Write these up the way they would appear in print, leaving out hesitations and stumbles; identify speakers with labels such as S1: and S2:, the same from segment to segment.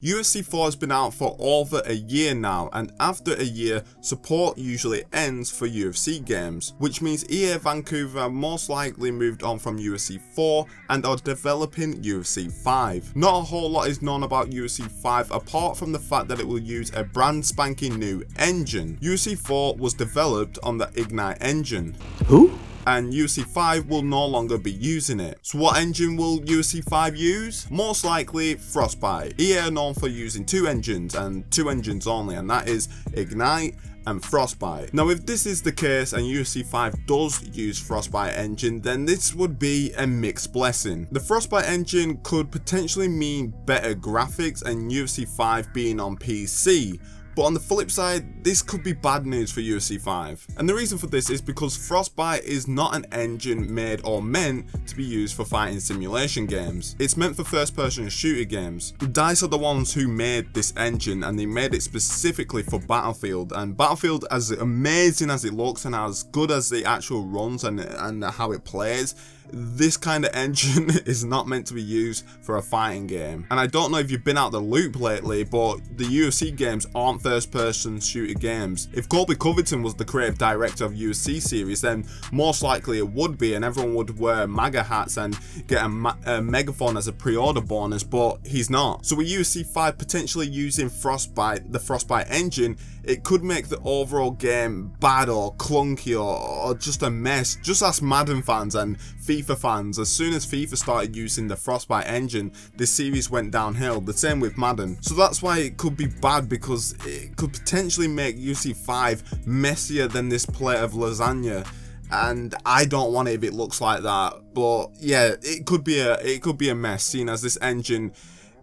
S1: UFC 4 has been out for over a year now, and after a year, support usually ends for UFC games, which means EA Vancouver have most likely moved on from UFC 4 and are developing UFC 5. Not a whole lot is known about UFC 5 apart from the fact that it will use a brand spanking new engine. UFC 4 was developed on the Ignite engine.
S2: Who?
S1: And UFC 5 will no longer be using it. So what engine will UFC 5 use? Most likely Frostbite. EA are known for using two engines and two engines only, and that is Ignite and Frostbite. Now if this is the case and UFC 5 does use Frostbite engine, then this would be a mixed blessing. The Frostbite engine could potentially mean better graphics and UFC 5 being on PC. But on the flip side, this could be bad news for UFC 5. And the reason for this is because Frostbite is not an engine made or meant to be used for fighting simulation games. It's meant for first-person shooter games. DICE are the ones who made this engine, and they made it specifically for Battlefield. And Battlefield, as amazing as it looks and as good as the actual runs and how it plays, this kind of engine is not meant to be used for a fighting game. And I don't know if you've been out the loop lately, but the UFC games aren't first-person shooter games. If Colby Covington was the creative director of UFC series, then most likely it would be, and everyone would wear MAGA hats and get a megaphone as a pre-order bonus, but he's not. So with UFC 5 potentially using the Frostbite engine, it could make the overall game bad or clunky or just a mess. Just ask Madden fans and FIFA fans. As soon as FIFA started using the Frostbite engine, this series went downhill. The same with Madden. So that's why it could be bad, because it could potentially make UFC 5 messier than this plate of lasagna. And I don't want it if it looks like that. But yeah, it could be a mess, seeing as this engine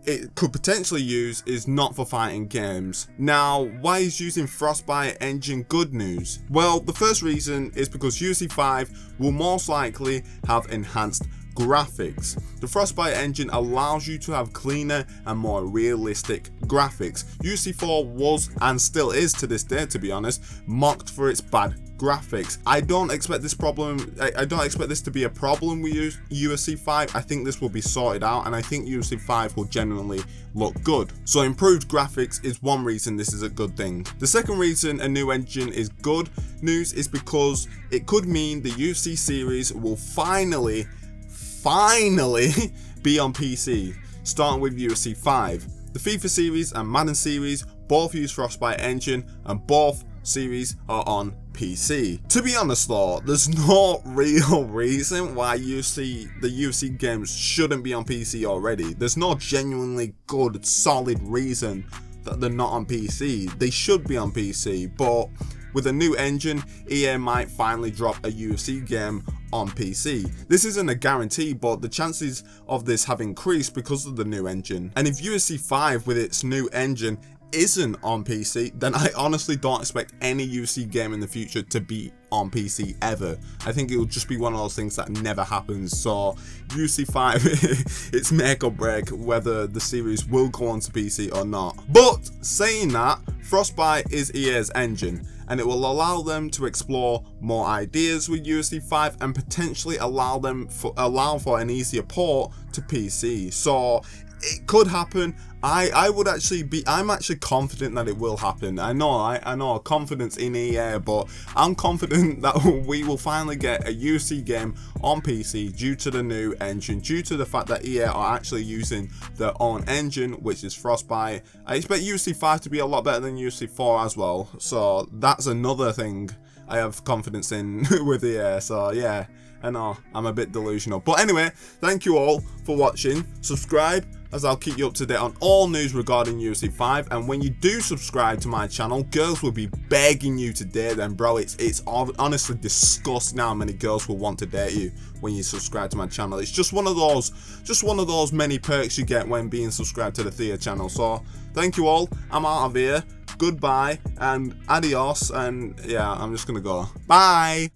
S1: it could potentially use is not for fighting games. Now, why is using Frostbite engine good news? Well, the first reason is because UFC 5 will most likely have enhanced graphics. The Frostbite engine allows you to have cleaner and more realistic graphics. UFC 4 was, and still is to this day to be honest, mocked for its bad graphics. I don't expect this to be a problem with UFC 5. I think this will be sorted out, and I think UFC 5 will genuinely look good. So improved graphics is one reason this is a good thing. The second reason a new engine is good news is because it could mean the UFC series will finally be on PC, starting with UFC 5. The FIFA series and Madden series both use Frostbite engine, and both series are on PC. To be honest though, there's no real reason why the UFC games shouldn't be on PC already. There's no genuinely good, solid reason that they're not on PC. They should be on PC, but with a new engine, EA might finally drop a UFC game on PC. This isn't a guarantee, but the chances of this have increased because of the new engine. And if UFC 5 with its new engine isn't on PC, then I honestly don't expect any UFC game in the future to be on PC ever. I think it will just be one of those things that never happens. So UFC 5, it's make or break whether the series will go onto PC or not. But saying that, Frostbite is EA's engine, and it will allow them to explore more ideas with UFC 5 and potentially allow for an easier port to PC. So it could happen. I'm actually confident that it will happen. I know confidence in EA, but I'm confident that we will finally get a UFC game on PC due to the new engine, due to the fact that EA are actually using their own engine, which is Frostbite. I expect UFC 5 to be a lot better than UFC 4 as well, so that's another thing I have confidence in with EA. So yeah, I know I'm a bit delusional, but anyway, thank you all for watching. Subscribe, as I'll keep you up to date on all news regarding UFC 5, and when you do subscribe to my channel, girls will be begging you to date them, bro. It's honestly disgusting how many girls will want to date you when you subscribe to my channel. It's just one of those many perks you get when being subscribed to the THEAR channel. So thank you all. I'm out of here. Goodbye and adios, and yeah, I'm just gonna go. Bye.